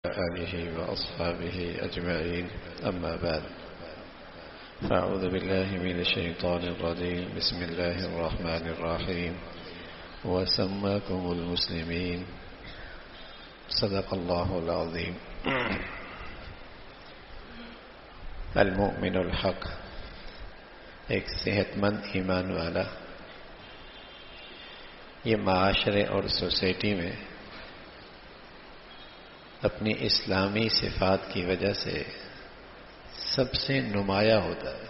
آله وأصحابه أجمعين أما بعد فأعوذ بالله من الشيطان الرجيم بسم الله الرحمن الرحيم وسماكم المسلمين صدق الله العظيم المؤمن الحق ایک صحت مند ایمان والا یہ معاشرے اور سوسائٹی میں اپنی اسلامی صفات کی وجہ سے سب سے نمایاں ہوتا ہے۔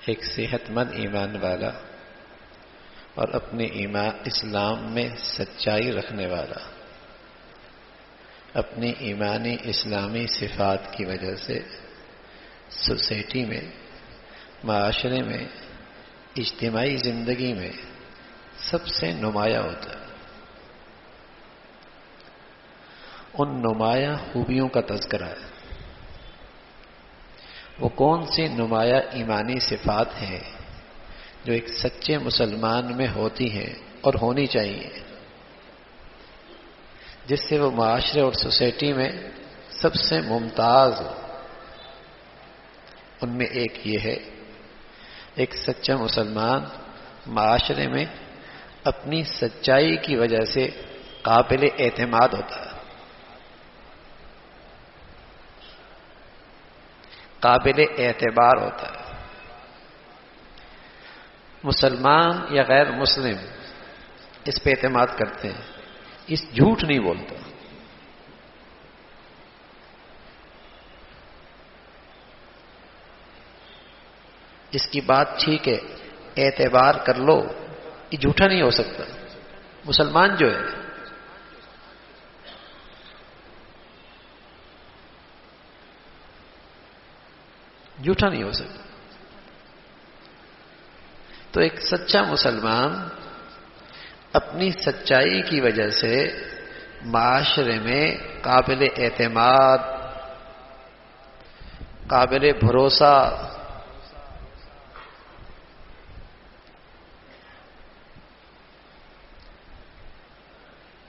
ایک صحت مند ایمان والا اور اپنے اسلام میں سچائی رکھنے والا اپنی ایمانی اسلامی صفات کی وجہ سے سوسائٹی میں، معاشرے میں، اجتماعی زندگی میں سب سے نمایاں ہوتا ہے۔ ان نمایاں خوبیوں کا تذکرہ ہے۔ وہ کون سی نمایاں ایمانی صفات ہیں جو ایک سچے مسلمان میں ہوتی ہیں اور ہونی چاہیے، جس سے وہ معاشرے اور سوسائٹی میں سب سے ممتاز ہو۔ ان میں ایک یہ ہے، ایک سچا مسلمان معاشرے میں اپنی سچائی کی وجہ سے قابل اعتماد ہوتا ہے، قابل اعتبار ہوتا ہے۔ مسلمان یا غیر مسلم اس پہ اعتماد کرتے ہیں، اس جھوٹ نہیں بولتا۔ اس کی بات ٹھیک ہے، اعتبار کر لو، یہ جھوٹا نہیں ہو سکتا۔ مسلمان جو ہے جھوٹا نہیں ہو سکتا۔ تو ایک سچا مسلمان اپنی سچائی کی وجہ سے معاشرے میں قابل اعتماد، قابل بھروسہ،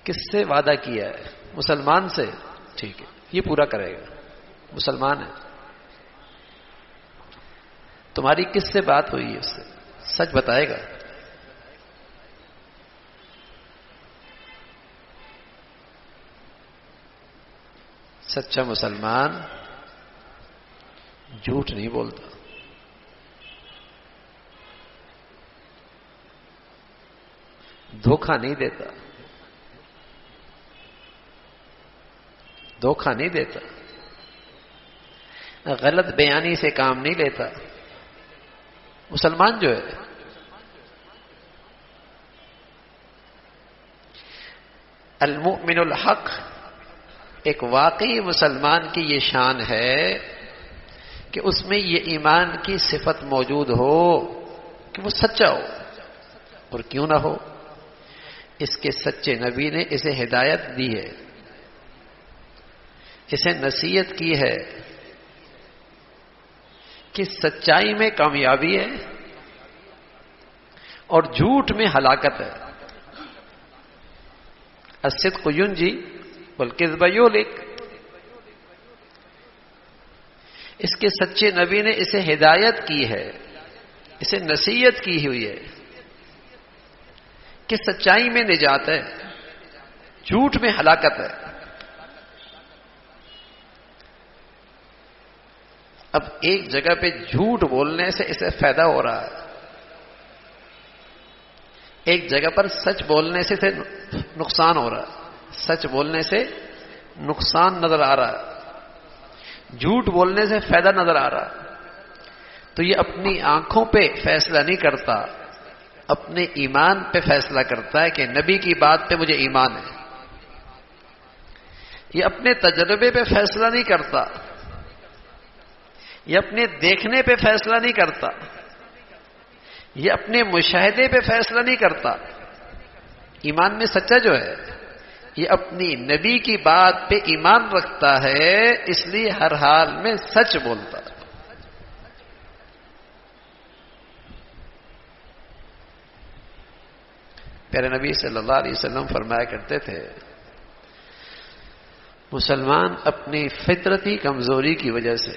کس سے وعدہ کیا ہے؟ مسلمان سے، ٹھیک ہے، یہ پورا کرے گا، مسلمان ہے۔ تمہاری کس سے بات ہوئی ہے؟ اس سے سچ بتائے گا۔ سچا مسلمان جھوٹ نہیں بولتا، دھوکہ نہیں دیتا، دھوکہ نہیں دیتا، غلط بیانی سے کام نہیں لیتا۔ مسلمان جو ہے المؤمن الحق، ایک واقعی مسلمان کی یہ شان ہے کہ اس میں یہ ایمان کی صفت موجود ہو کہ وہ سچا ہو، اور کیوں نہ ہو، اس کے سچے نبی نے اسے ہدایت دی ہے، اسے نصیحت کی ہے کہ سچائی میں کامیابی ہے اور جھوٹ میں ہلاکت ہے۔ الصدق ینجی والکذب یہلک۔ اس کے سچے نبی نے اسے ہدایت کی ہے، اسے نصیحت کی ہوئی ہے کہ سچائی میں نجات ہے، جھوٹ میں ہلاکت ہے۔ اب ایک جگہ پہ جھوٹ بولنے سے اسے فائدہ ہو رہا ہے، ایک جگہ پر سچ بولنے سے اسے نقصان ہو رہا ہے، سچ بولنے سے نقصان نظر آ رہا ہے، جھوٹ بولنے سے فائدہ نظر آ رہا ہے۔ تو یہ اپنی آنکھوں پہ فیصلہ نہیں کرتا، اپنے ایمان پہ فیصلہ کرتا ہے کہ نبی کی بات پہ مجھے ایمان ہے۔ یہ اپنے تجربے پہ فیصلہ نہیں کرتا، یہ اپنے دیکھنے پہ فیصلہ نہیں کرتا، یہ اپنے مشاہدے پہ فیصلہ نہیں کرتا۔ ایمان میں سچا جو ہے یہ اپنی نبی کی بات پہ ایمان رکھتا ہے، اس لیے ہر حال میں سچ بولتا ہے۔ پیارے نبی صلی اللہ علیہ وسلم فرمایا کرتے تھے مسلمان اپنی فطرتی کمزوری کی وجہ سے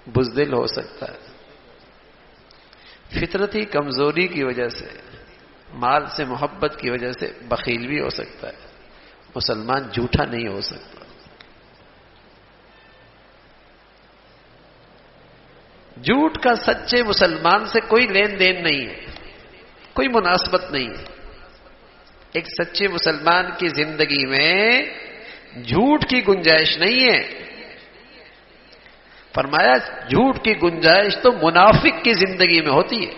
بزدل ہو سکتا ہے، فطرتی کمزوری کی وجہ سے، مال سے محبت کی وجہ سے بخیل بھی ہو سکتا ہے، مسلمان جھوٹا نہیں ہو سکتا۔ جھوٹ کا سچے مسلمان سے کوئی لین دین نہیں ہے، کوئی مناسبت نہیں ہے۔ ایک سچے مسلمان کی زندگی میں جھوٹ کی گنجائش نہیں ہے۔ فرمایا جھوٹ کی گنجائش تو منافق کی زندگی میں ہوتی ہے،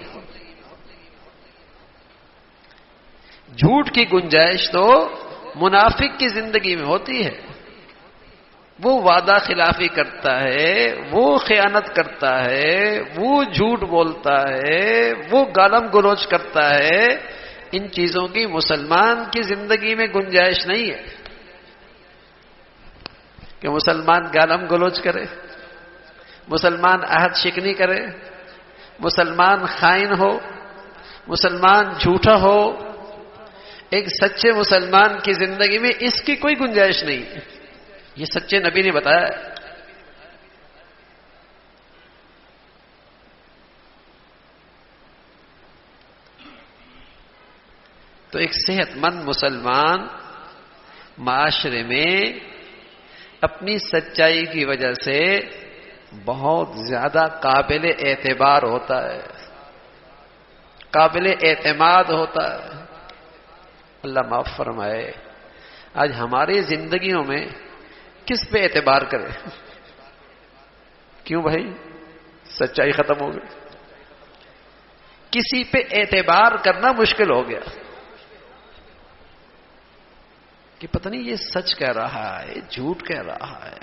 جھوٹ کی گنجائش تو منافق کی زندگی میں ہوتی ہے۔ وہ وعدہ خلافی کرتا ہے، وہ خیانت کرتا ہے، وہ جھوٹ بولتا ہے، وہ گالم گلوچ کرتا ہے۔ ان چیزوں کی مسلمان کی زندگی میں گنجائش نہیں ہے کہ مسلمان گالم گلوچ کرے، مسلمان عہد شکنی کرے، مسلمان خائن ہو، مسلمان جھوٹا ہو۔ ایک سچے مسلمان کی زندگی میں اس کی کوئی گنجائش نہیں، یہ سچے نبی نے بتایا۔ تو ایک صحت مند مسلمان معاشرے میں اپنی سچائی کی وجہ سے بہت زیادہ قابل اعتبار ہوتا ہے، قابل اعتماد ہوتا ہے۔ اللہ معاف فرمائے، آج ہماری زندگیوں میں کس پہ اعتبار کرے؟ کیوں بھائی؟ سچائی ختم ہو گئی، کسی پہ اعتبار کرنا مشکل ہو گیا کہ پتہ نہیں یہ سچ کہہ رہا ہے، جھوٹ کہہ رہا ہے۔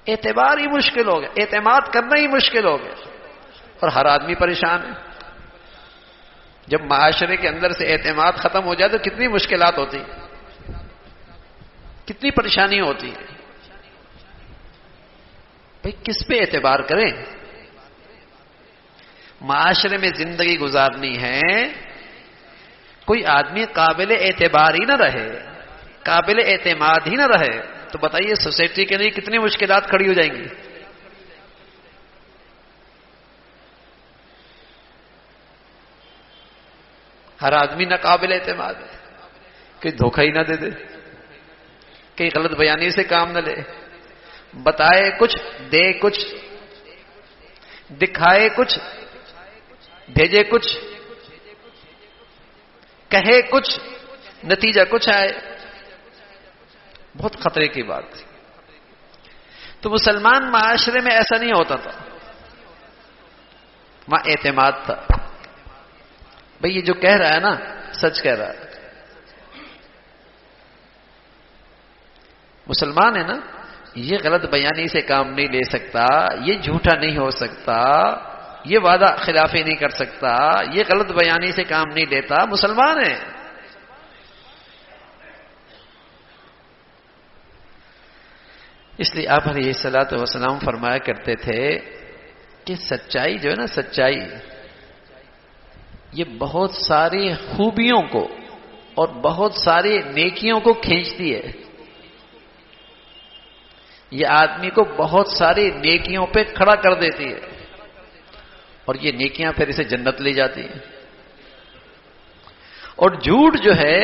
اعتبار ہی مشکل ہو گیا، اعتماد کرنا ہی مشکل ہو گیا، اور ہر آدمی پریشان ہے۔ جب معاشرے کے اندر سے اعتماد ختم ہو جائے تو کتنی مشکلات ہوتی ہیں، کتنی پریشانی ہوتی ہے۔ بھئی کس پہ اعتبار کریں؟ معاشرے میں زندگی گزارنی ہے، کوئی آدمی قابل اعتبار ہی نہ رہے، قابل اعتماد ہی نہ رہے، تو بتائیے سوسائٹی کے لیے کتنی مشکلات کھڑی ہو جائیں گی۔ ہر آدمی ناقابل اعتماد ہے، کہ دھوکہ ہی نہ دے دے، کہیں غلط بیانی سے کام نہ لے، بتائے کچھ، دے کچھ، دکھائے کچھ، بھیجے کچھ، کہے کچھ، نتیجہ کچھ آئے۔ بہت خطرے کی بات تھی۔ تو مسلمان معاشرے میں ایسا نہیں ہوتا تھا، وہاں اعتماد تھا۔ بھئی یہ جو کہہ رہا ہے نا سچ کہہ رہا ہے، مسلمان ہے نا، یہ غلط بیانی سے کام نہیں لے سکتا، یہ جھوٹا نہیں ہو سکتا، یہ وعدہ خلافی نہیں کر سکتا، یہ غلط بیانی سے کام نہیں لیتا، مسلمان ہے۔ اس لیے آپ علیہ الصلوۃ والسلام فرمایا کرتے تھے کہ سچائی جو ہے نا، سچائی یہ بہت ساری خوبیوں کو اور بہت ساری نیکیوں کو کھینچتی ہے، یہ آدمی کو بہت ساری نیکیوں پہ کھڑا کر دیتی ہے، اور یہ نیکیاں پھر اسے جنت لے جاتی ہیں۔ اور جھوٹ جو ہے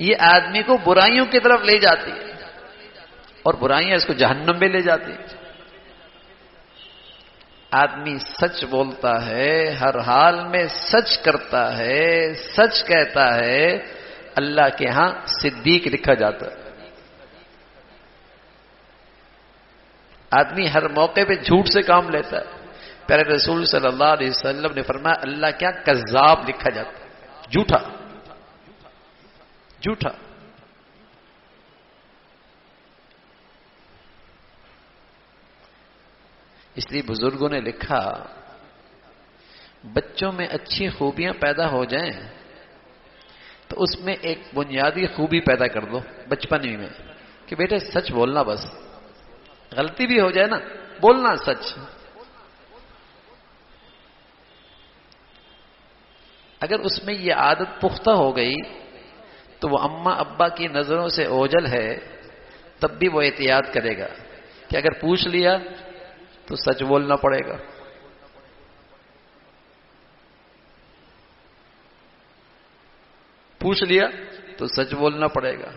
یہ آدمی کو برائیوں کی طرف لے جاتی ہے، اور برائیاں اس کو جہنم میں لے جاتی ہیں۔ آدمی سچ بولتا ہے، ہر حال میں سچ کرتا ہے، سچ کہتا ہے، اللہ کے ہاں صدیق لکھا جاتا ہے۔ آدمی ہر موقع پہ جھوٹ سے کام لیتا ہے، پیارے رسول صلی اللہ علیہ وسلم نے فرمایا اللہ کیا کذاب لکھا جاتا ہے، جھوٹا، جھوٹا۔ اس لیے بزرگوں نے لکھا بچوں میں اچھی خوبیاں پیدا ہو جائیں تو اس میں ایک بنیادی خوبی پیدا کر دو بچپن ہی میں کہ بیٹے سچ بولنا، بس غلطی بھی ہو جائے نا بولنا سچ۔ اگر اس میں یہ عادت پختہ ہو گئی تو وہ اماں ابا کی نظروں سے اوجھل ہے، تب بھی وہ احتیاط کرے گا کہ اگر پوچھ لیا تو سچ بولنا پڑے گا. پوچھ لیا تو سچ بولنا پڑے گا.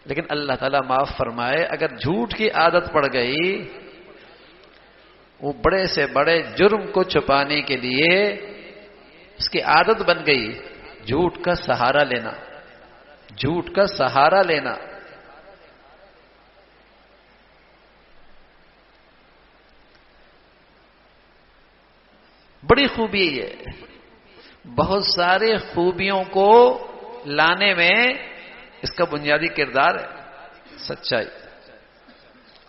لیکن اللہ تعالیٰ معاف فرمائے، اگر جھوٹ کی عادت پڑ گئی، وہ بڑے سے بڑے جرم کو چھپانے کے لیے اس کی عادت بن گئی جھوٹ کا سہارا لینا. جھوٹ کا سہارا لینا. بڑی خوبی ہے. بہت سارے خوبیوں کو لانے میں اس کا بنیادی کردار ہے سچائی.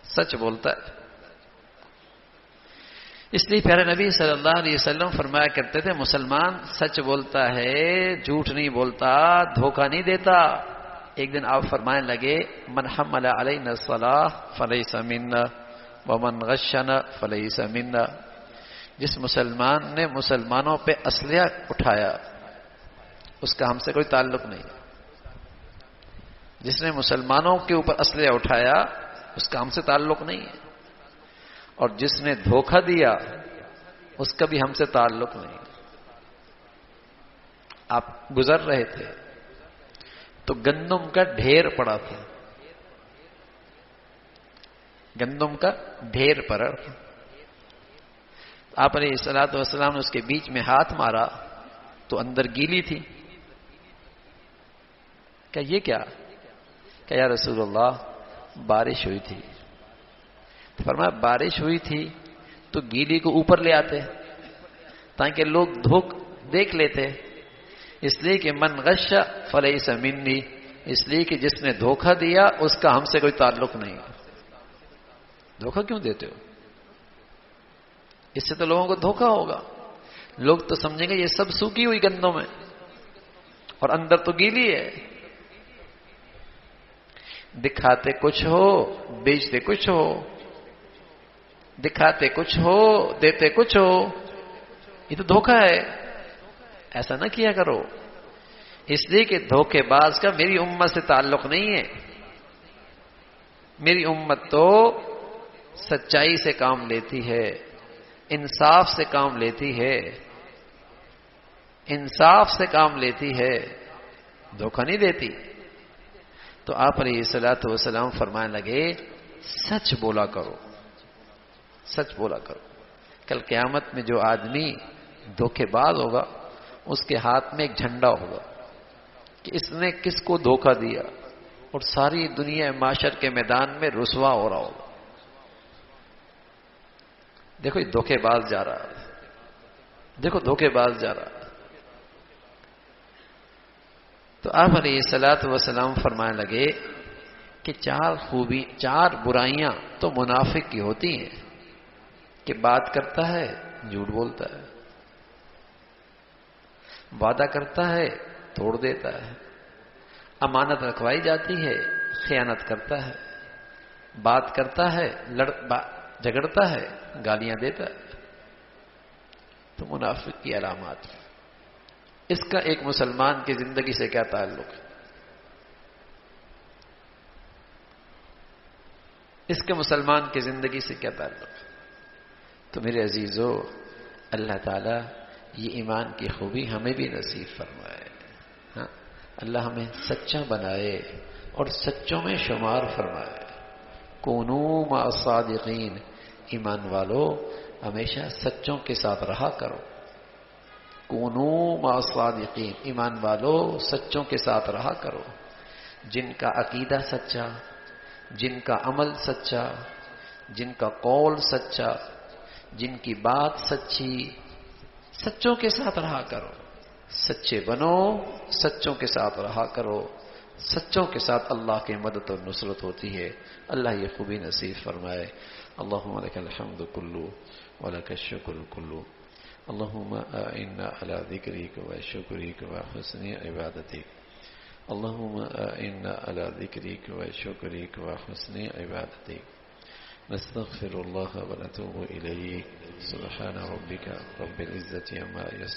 سچ بولتا ہے. اس لیے پیارے نبی صلی اللہ علیہ وسلم فرمایا کرتے تھے، مسلمان سچ بولتا ہے، جھوٹ نہیں بولتا، دھوکہ نہیں دیتا. ایک دن آپ فرمانے لگے، من حمل علینا الصلاۃ فلیس منا ومن غشنا فلیس منا. جس مسلمان نے مسلمانوں پہ اسلحہ اٹھایا اس کا ہم سے کوئی تعلق نہیں. جس نے مسلمانوں کے اوپر اسلحہ اٹھایا اس کا ہم سے تعلق نہیں ہے. اور جس نے دھوکہ دیا اس کا بھی ہم سے تعلق نہیں. آپ گزر رہے تھے تو گندم کا ڈھیر پڑا تھا. گندم کا ڈھیر پڑا. آپ علیہ الصلوۃ والسلام نے اس کے بیچ میں ہاتھ مارا تو اندر گیلی تھی. کہ یہ کیا؟ کہ یا رسول اللہ بارش ہوئی تھی. فرمایا بارش ہوئی تھی تو گیلی کو اوپر لے آتے تاکہ لوگ دیکھ لیتے. اس لیے کہ من غش فلیس منی، اس لیے کہ جس نے دھوکہ دیا اس کا ہم سے کوئی تعلق نہیں. دھوکہ کیوں دیتے ہو؟ اس سے تو لوگوں کو دھوکہ ہوگا. لوگ تو سمجھیں گے یہ سب سوکھی ہوئی گندم ہے اور اندر تو گیلی ہے. دکھاتے کچھ ہو بیچتے کچھ ہو. دکھاتے کچھ ہو دیتے کچھ ہو. یہ تو دھوکہ ہے. ایسا نہ کیا کرو. اس لیے کہ دھوکے باز کا میری امت سے تعلق نہیں ہے. میری امت تو سچائی سے کام لیتی ہے، انصاف سے کام لیتی ہے. انصاف سے کام لیتی ہے، دھوکہ نہیں دیتی. تو آپ علیہ الصلوۃ والسلام فرمانے لگے سچ بولا کرو. سچ بولا کرو. کل قیامت میں جو آدمی دھوکے باز ہوگا اس کے ہاتھ میں ایک جھنڈا ہوگا کہ اس نے کس کو دھوکہ دیا، اور ساری دنیا معاشر کے میدان میں رسوا ہو رہا ہوگا. دیکھو یہ دھوکے باز جا رہا ہے. دیکھو دھوکے باز جا رہا ہے. تو آپ علیہ الصلوۃ والسلام فرمانے لگے کہ چار برائیاں تو منافق کی ہوتی ہیں کہ بات کرتا ہے جھوٹ بولتا ہے، وعدہ کرتا ہے توڑ دیتا ہے، امانت رکھوائی جاتی ہے خیانت کرتا ہے، بات کرتا ہے جھگڑتا ہے گالیاں دیتا ہے. تو منافق کی علامات. اس کا ایک مسلمان کی زندگی سے کیا تعلق ہے؟ اس کے مسلمان کی زندگی سے کیا تعلق ہے؟ تو میرے عزیزو، اللہ تعالیٰ یہ ایمان کی خوبی ہمیں بھی نصیب فرمائے. ہاں، اللہ ہمیں سچا بنائے اور سچوں میں شمار فرمائے. کونو مع الصادقین. ایمان والو ہمیشہ سچوں کے ساتھ رہا کرو. کونو مع الصادقین. ایمان والو سچوں کے ساتھ رہا کرو. جن کا عقیدہ سچا، جن کا عمل سچا، جن کا قول سچا، جن کی بات سچی، سچوں کے ساتھ رہا کرو. سچے بنو، سچوں کے ساتھ رہا کرو. سچوں کے ساتھ اللہ کی مدد اور نصرت ہوتی ہے. اللہ یہ خوبی نصیب فرمائے. اللہم لک الحمد کلو ولک الشکر کلو. اللہم اعنا علی ذکرک و شکرک و حسن عبادتک. اللہم اعنا علی ذکرک و شکرک و حسن عبادتک. نستغفر اللہ ونتوب الیہ. سبحان ربک رب العزة عما یصفون.